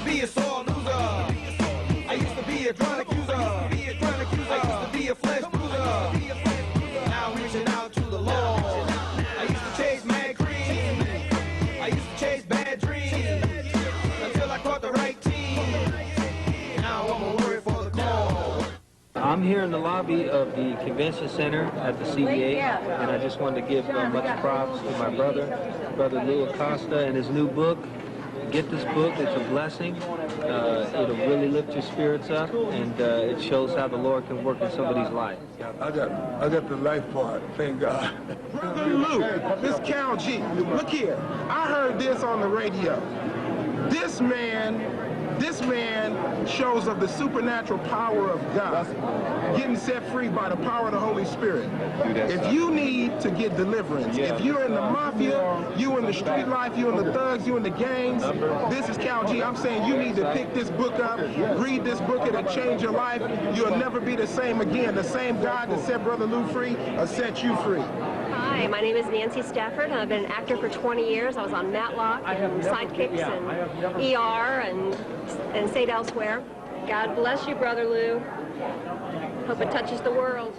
be a sore loser. I used to be a chronic user. I used to be a flesh bruiser. Now I'm reaching out to the Lord. I used to chase mad cream. I used to chase bad dreams until I caught the right team. Now I'm a worry for the call. I'm here in the lobby of the convention center at the CBA, and I just wanted to give much props to my Brother Lou Acosta, and his new book. Get this book, it's a blessing. It'll really lift your spirits up, and it shows how the Lord can work in somebody's life. I got the life part, thank God. Brother Lew, this Cal G, look here. I heard this on the radio. This man shows of the supernatural power of God, getting set free by the power of the Holy Spirit. If you need to get deliverance, if you're in the mafia, you in the street life, you in the thugs, you in the gangs, this is Cal G. I'm saying you need to pick this book up, read this book, it'll change your life. You'll never be the same again. The same God that set Brother Lew free will set you free. Hi, my name is Nancy Stafford, and I've been an actor for 20 years. I was on Matlock and Sidekicks and ER and Stayed Elsewhere. God bless you, Brother Lew. Hope it touches the world.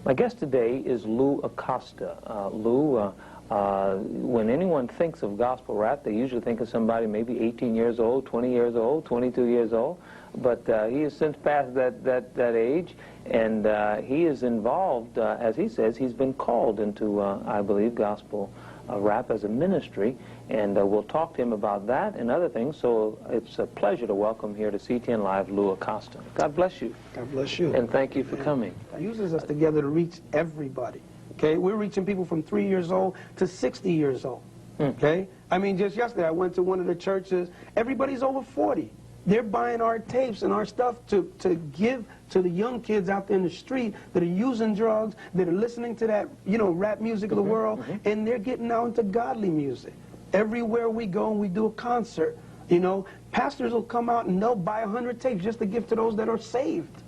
My guest today is Lou Acosta. Lou, when anyone thinks of gospel rap, they usually think of somebody maybe 18 years old, 20 years old, 22 years old. But he has since passed that age, and he is involved, as he says, he's been called into, I believe, gospel rap as a ministry, and we'll talk to him about that and other things. So it's a pleasure to welcome here to CTN Live Lou Acosta. God bless you. God bless you. And thank you for coming. God uses us together to reach everybody. Okay, we're reaching people from 3 years old to 60 years old. Okay, I mean, just yesterday I went to one of the churches. Everybody's over 40. They're buying our tapes and our stuff to give to the young kids out there in the street that are using drugs, that are listening to that, you know, rap music of the world, and they're getting out into godly music. Everywhere we go and we do a concert, you know, pastors will come out and they'll buy 100 tapes just to give to those that are saved.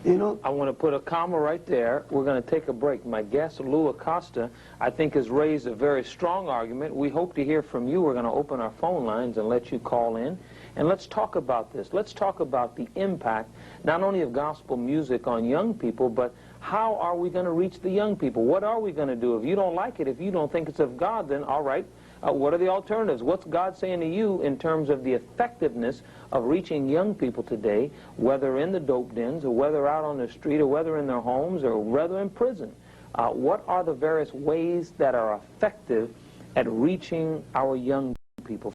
You know, I want to put a comma right there. We're going to take a break. My guest, Lou Acosta, I think has raised a very strong argument. We hope to hear from you. We're going to open our phone lines and let you call in. And let's talk about this. Let's talk about the impact, not only of gospel music on young people, but how are we going to reach the young people? What are we going to do? If you don't like it, if you don't think it's of God, then all right. What are the alternatives? What's God saying to you in terms of the effectiveness of reaching young people today, whether in the dope dens, or whether out on the street, or whether in their homes, or whether in prison? What are the various ways that are effective at reaching our young people?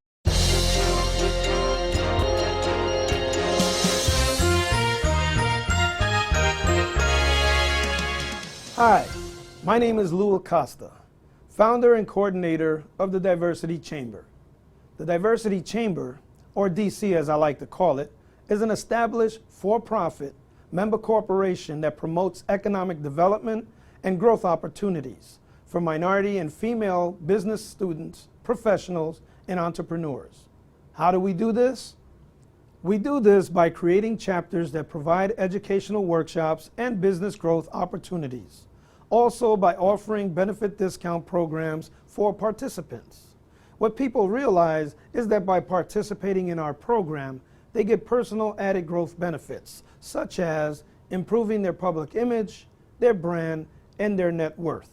Hi, my name is Lou Acosta, founder and coordinator of the Diversity Chamber. The Diversity Chamber, or DC as I like to call it, is an established for-profit member corporation that promotes economic development and growth opportunities for minority and female business students, professionals, and entrepreneurs. How do we do this? We do this by creating chapters that provide educational workshops and business growth opportunities. Also by offering benefit discount programs for participants. What people realize is that by participating in our program, they get personal added growth benefits, such as improving their public image, their brand, and their net worth.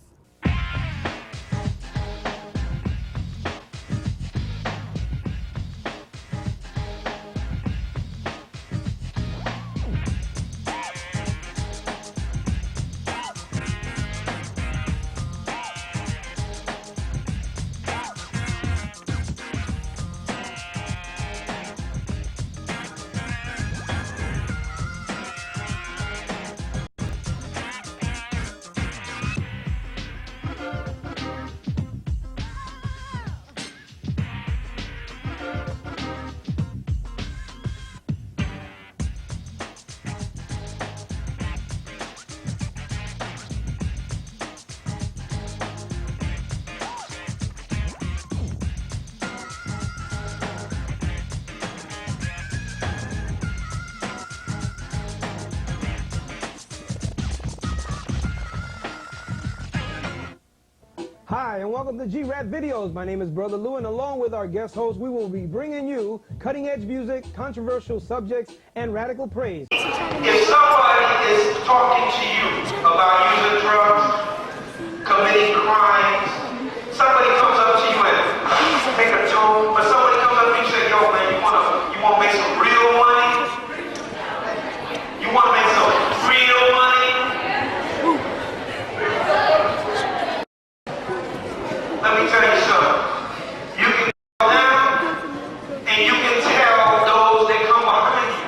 Hi, and welcome to G-Rap Videos. My name is Brother Lew, and along with our guest host, we will be bringing you cutting-edge music, controversial subjects, and radical praise. If somebody is talking to you about using drugs, committing crimes, somebody comes up to you and make a tone, but somebody comes up to you and say, yo man, you wanna make some real money? You wanna make some real money? Let me tell you something. You can go down and you can tell those that come behind you.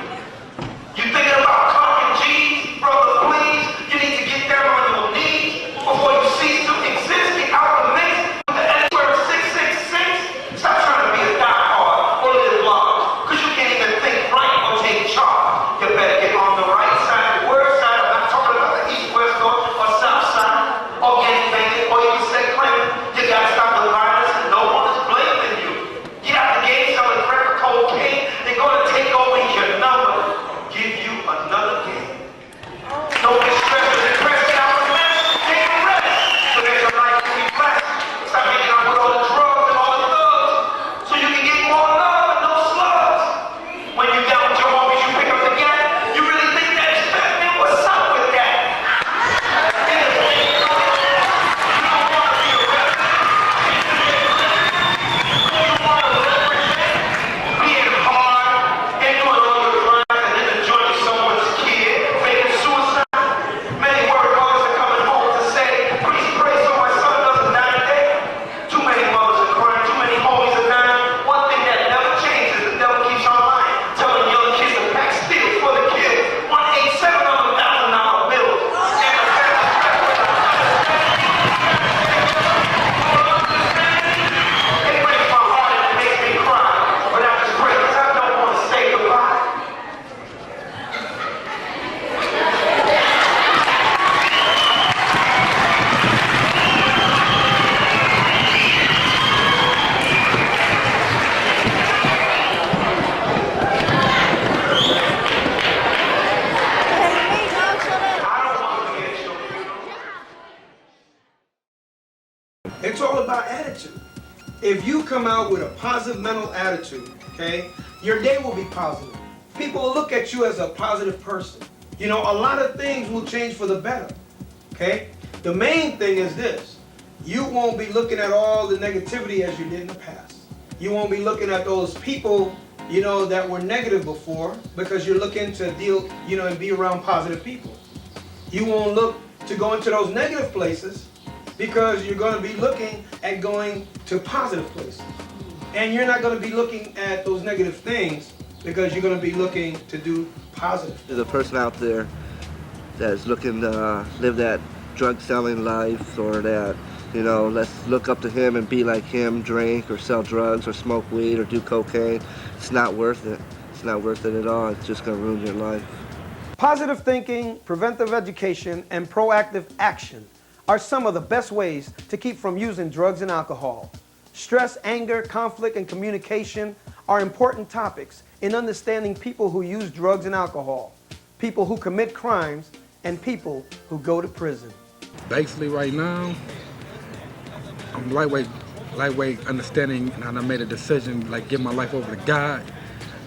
You thinking about talking G's, brother, please? You need to get down on your knees before you cease to exist. Get out the mix. The N-word 666. Stop trying to be a diehard or live large, because you can't even think right or take charge. You better get on the right side, the word side. I'm not talking about the east, west, north, or south side, or gang banging, or you can say claiming. You gotta stop the violence, and no one is blaming you. Get out the game selling crack or cocaine. They're gonna take over your number. Give you another game. Don't be stressed and depressed. Get out the mess. Take a rest. So that your life can be blessed. Stop hanging out with all the drugs and all the thugs. So you can get more love and no slugs. When you down with your homies, you pick up the gat. You really think that is fat, man? What's up with that? You don't want to be a rebel. You want to represent being hard and doing all your crimes and then enjoying someone's kid, making suicide. Many word mothers are coming home to say, please pray so my son doesn't die today. Too many mothers are crying, too many homies are dying. One thing that never changes, the devil keeps on lying, telling young kids to pack steel for the kids. 187 of them $1,000 bills. And the feds it breaks my heart and it makes me cry. But I just pray because I don't want to say goodbye. It's all about attitude. If you come out with a positive mental attitude, okay, your day will be positive. People will look at you as a positive person. You know, a lot of things will change for the better, okay? The main thing is this. You won't be looking at all the negativity as you did in the past. You won't be looking at those people, you know, that were negative before, because you're looking to deal, you know, and be around positive people. You won't look to go into those negative places, because you're going to be looking at going to positive places. And you're not going to be looking at those negative things, because you're going to be looking to do positive. There's a person out there that's looking to live that drug selling life, or that, you know, let's look up to him and be like him, drink or sell drugs or smoke weed or do cocaine. It's not worth it. It's not worth it at all. It's just going to ruin your life. Positive thinking, preventive education, and proactive action are some of the best ways to keep from using drugs and alcohol. Stress, anger, conflict, and communication are important topics in understanding people who use drugs and alcohol, people who commit crimes, and people who go to prison. Basically right now, I'm lightweight understanding, and I made a decision, like, give my life over to God.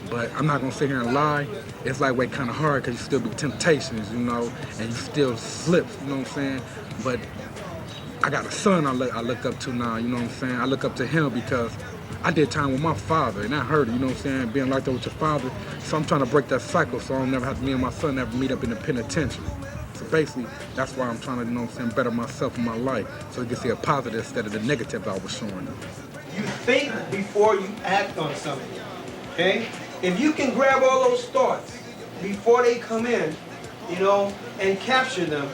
But I'm not gonna sit here and lie. It's lightweight kind of hard, because you still be temptations, you know, and you still slip, you know what I'm saying? But I got a son I look up to now, you know what I'm saying? I look up to him because I did time with my father, and I heard it, you know what I'm saying? Being locked up with your father. So I'm trying to break that cycle, so I don't never have me and my son ever meet up in the penitentiary. So basically, that's why I'm trying to, you know what I'm saying, better myself in my life, so you can see a positive instead of the negative I was showing you. You think before you act on something, okay? If you can grab all those thoughts before they come in, you know, and capture them,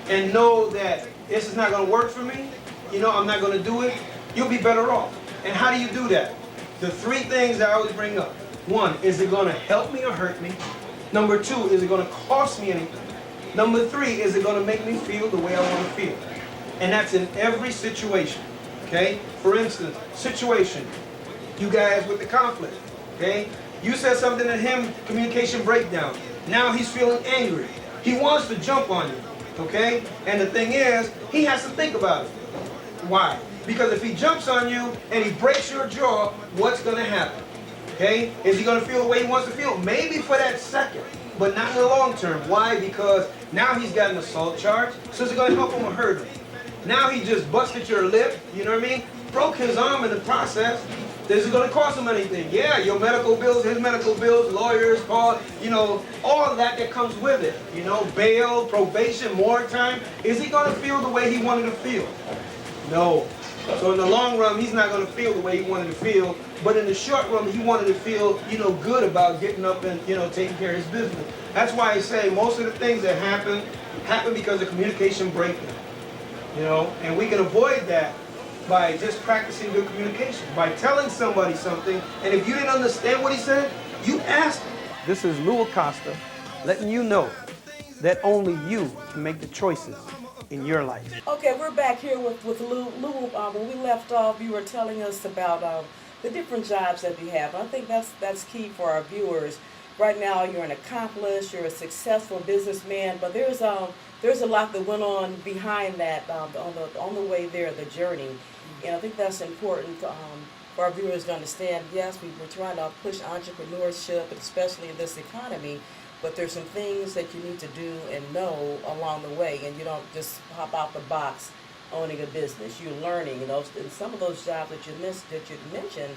and know that this is not going to work for me, you know, I'm not going to do it, you'll be better off. And how do you do that? The three things that I always bring up. One, is it going to help me or hurt me? Number two, is it going to cost me anything? Number three, is it going to make me feel the way I want to feel? And that's in every situation, okay? For instance, situation, you guys with the conflict, okay? You said something to him, communication breakdown. Now he's feeling angry. He wants to jump on you, okay? And the thing is, he has to think about it. Why? Because if he jumps on you and he breaks your jaw, what's going to happen? Okay? Is he going to feel the way he wants to feel? Maybe for that second, but not in the long term. Why? Because now he's got an assault charge, so is it going to help him or hurt him? Now he just busted your lip, you know what I mean? Broke his arm in the process. Is it going to cost him anything? Yeah, your medical bills, his medical bills, lawyers, all, you know, all of that comes with it. You know, bail, probation, more time. Is he going to feel the way he wanted to feel? No. So in the long run, he's not going to feel the way he wanted to feel. But in the short run, he wanted to feel, you know, good about getting up and, you know, taking care of his business. That's why I say most of the things that happen because of communication breakdown. You know, and we can avoid that by just practicing good communication, by telling somebody something, and if you didn't understand what he said, you asked him. This is Lou Acosta, letting you know that only you can make the choices in your life. Okay, we're back here with Lou. Lou, when we left off, you were telling us about the different jobs that you have. I think that's key for our viewers. Right now, you're an accomplished, you're a successful businessman, but there's a lot that went on behind that on the way there, the journey. And I think that's important for our viewers to understand. Yes, we're trying to push entrepreneurship, especially in this economy, but there's some things that you need to do and know along the way, and you don't just hop out the box owning a business. You're learning, you know, and some of those jobs that you mentioned,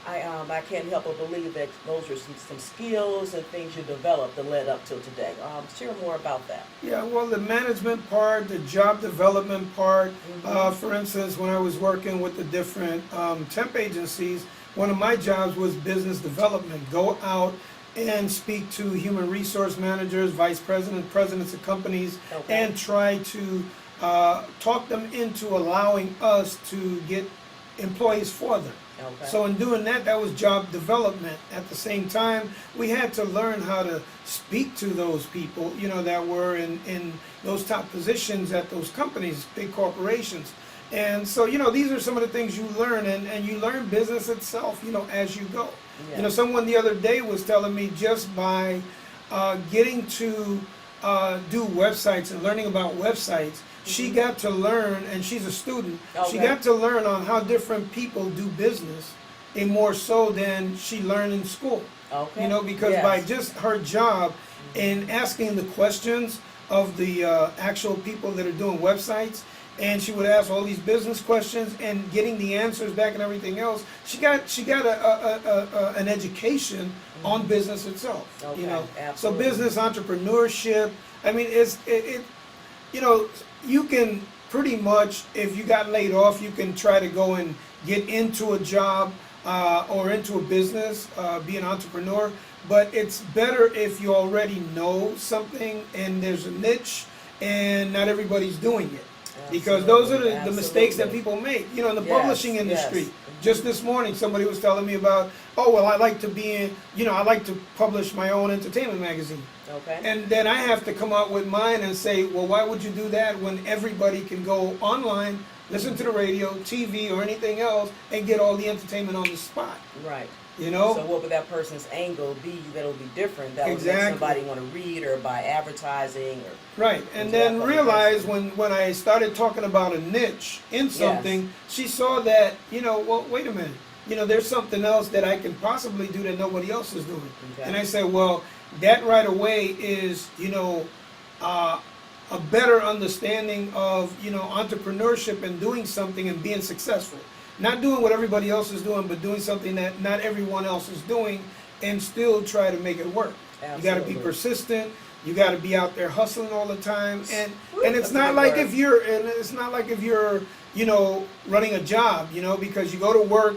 I can't help but believe that those are some skills and things you developed that led up till today. Share more about that. Yeah, well, the management part, the job development part. For instance, when I was working with the different temp agencies, one of my jobs was business development. Go out and speak to human resource managers, vice presidents of companies, and try to talk them into allowing us to get employees for them. So in doing that, that was job development. At the same time, we had to learn how to speak to those people, you know, that were in those top positions at those companies, big corporations. And so, you know, these are some of the things you learn, and you learn business itself, you know, as you go. Yeah. You know, someone the other day was telling me just by getting to do websites and learning about websites, she got to learn, and she's a student, she got to learn on how different people do business, and more so than she learned in school. You know, because by just her job and asking the questions of the actual people that are doing websites, and she would ask all these business questions and getting the answers back and everything else, she got an education on business itself. You know, so business entrepreneurship. I mean, you know, you can pretty much, if you got laid off, you can try to go and get into a job or into a business, be an entrepreneur. But it's better if you already know something and there's a niche and not everybody's doing it. Because those are the mistakes that people make. You know, in the publishing industry. Just this morning, somebody was telling me about, oh, well, I like to be in, you know, I like to publish my own entertainment magazine. And then I have to come out with mine and say, well, why would you do that when everybody can go online, listen to the radio, TV, or anything else, and get all the entertainment on the spot? Right. You know? So what would that person's angle be that'll be different? That would make somebody want to read or buy advertising or... Right. And then realize when I started talking about a niche in something, she saw that, you know, well, wait a minute. You know, there's something else that I can possibly do that nobody else is doing. And I said, well, that right away is, you know, a better understanding of, you know, entrepreneurship and doing something and being successful. Not doing what everybody else is doing, but doing something that not everyone else is doing, and still try to make it work. You got to be persistent. You got to be out there hustling all the time, and it's not like if you're you know, running a job, you know, because you go to work,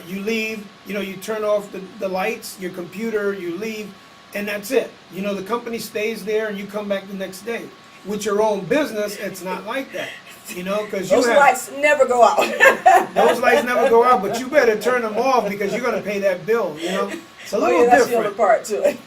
you leave, you know, you turn off the lights, your computer, you leave, and that's it. You know, the company stays there, and you come back the next day. With your own business, it's not like that. You know, because those lights never go out. Those lights never go out, but you better turn them off because you're going to pay that bill. You know, it's a little different. That's the other part to it.